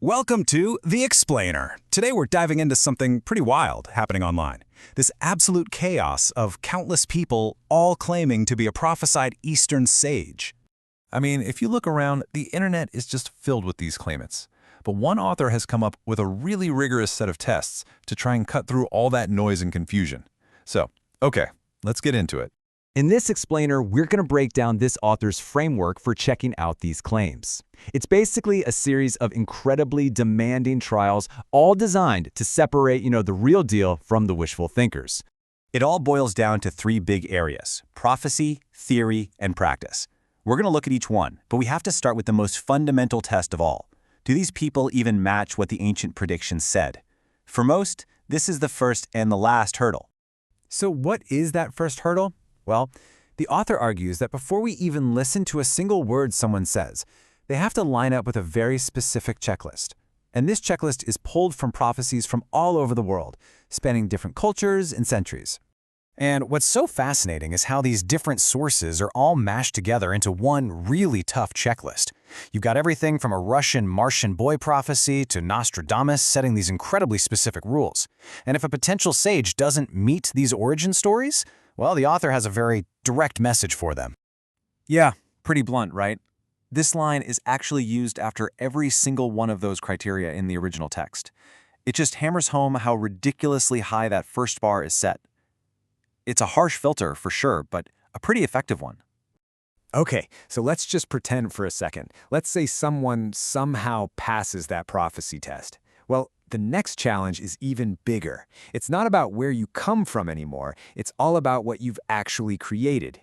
Welcome to The Explainer. Today we're diving into something pretty wild happening online. This absolute chaos of countless people all claiming to be a prophesied Eastern sage. I mean, if you look around, the internet is just filled with these claimants. But one author has come up with a really rigorous set of tests to try and cut through all that noise and confusion. So, okay, let's get into it. In this explainer, we're going to break down this author's framework for checking out these claims. It's basically a series of incredibly demanding trials, all designed to separate, the real deal from the wishful thinkers. It all boils down to three big areas: prophecy, theory, and practice. We're going to look at each one, but we have to start with the most fundamental test of all. Do these people even match what the ancient predictions said? For most, this is the first and the last hurdle. So what is that first hurdle? Well, the author argues that before we even listen to a single word someone says, they have to line up with a very specific checklist. And this checklist is pulled from prophecies from all over the world, spanning different cultures and centuries. And what's so fascinating is how these different sources are all mashed together into one really tough checklist. You've got everything from a Russian Martian boy prophecy to Nostradamus setting these incredibly specific rules. And if a potential sage doesn't meet these origin stories, well, the author has a very direct message for them. Yeah, pretty blunt, right? This line is actually used after every single one of those criteria in the original text. It just hammers home how ridiculously high that first bar is set. It's a harsh filter, for sure, but a pretty effective one. Okay, so let's just pretend for a second. Let's say someone somehow passes that prophecy test. Well, the next challenge is even bigger. It's not about where you come from anymore. It's all about what you've actually created.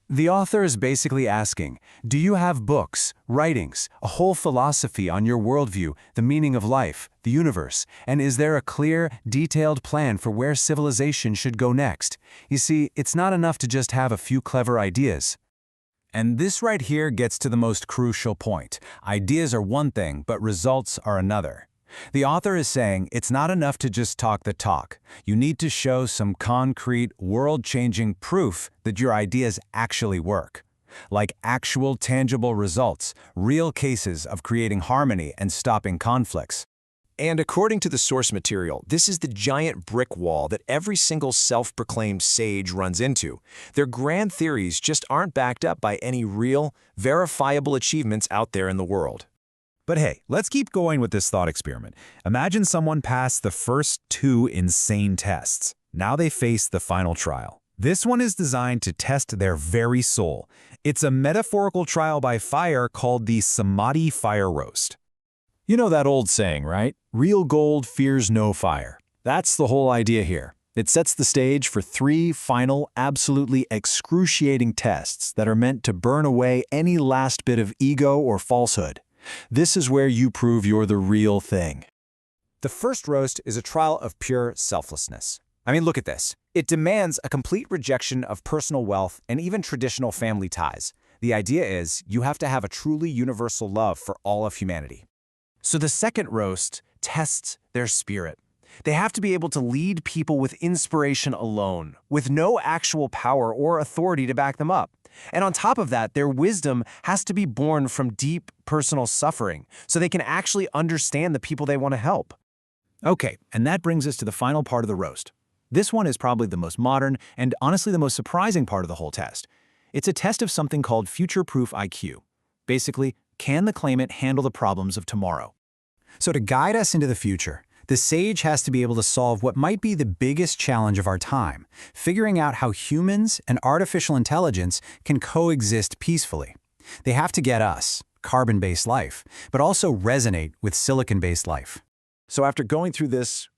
The author is basically asking, do you have books, writings, a whole philosophy on your worldview, the meaning of life, the universe, and is there a clear, detailed plan for where civilization should go next? You see, it's not enough to just have a few clever ideas. And this right here gets to the most crucial point. Ideas are one thing, but results are another. The author is saying it's not enough to just talk the talk. You need to show some concrete, world-changing proof that your ideas actually work. Like actual tangible results, real cases of creating harmony and stopping conflicts. And according to the source material, this is the giant brick wall that every single self-proclaimed sage runs into. Their grand theories just aren't backed up by any real, verifiable achievements out there in the world. But hey, let's keep going with this thought experiment. Imagine someone passed the first two insane tests. Now they face the final trial. This one is designed to test their very soul. It's a metaphorical trial by fire called the Samadhi fire roast. You know that old saying, right? Real gold fears no fire. That's the whole idea here. It sets the stage for three final, absolutely excruciating tests that are meant to burn away any last bit of ego or falsehood. This is where you prove you're the real thing. The first roast is a trial of pure selflessness. I mean, look at this. It demands a complete rejection of personal wealth and even traditional family ties. The idea is you have to have a truly universal love for all of humanity. So the second roast tests their spirit. They have to be able to lead people with inspiration alone, with no actual power or authority to back them up. And on top of that, their wisdom has to be born from deep personal suffering, so they can actually understand the people they want to help. Okay, and that brings us to the final part of the roast. This one is probably the most modern and honestly the most surprising part of the whole test. It's a test of something called future-proof IQ. Basically, can the claimant handle the problems of tomorrow? So to guide us into the future, the sage has to be able to solve what might be the biggest challenge of our time, figuring out how humans and artificial intelligence can coexist peacefully. They have to get us, carbon-based life, but also resonate with silicon-based life. So after going through this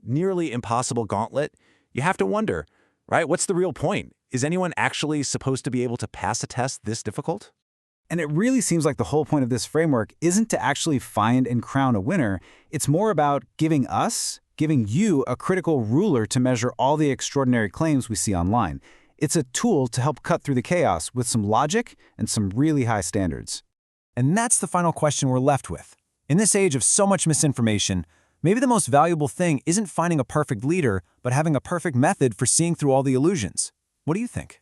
nearly impossible gauntlet, you have to wonder, right? What's the real point? Is anyone actually supposed to be able to pass a test this difficult? And it really seems like the whole point of this framework isn't to actually find and crown a winner. It's more about giving you a critical ruler to measure all the extraordinary claims we see online. It's a tool to help cut through the chaos with some logic and some really high standards. And that's the final question we're left with. In this age of so much misinformation, maybe the most valuable thing isn't finding a perfect leader, but having a perfect method for seeing through all the illusions. What do you think?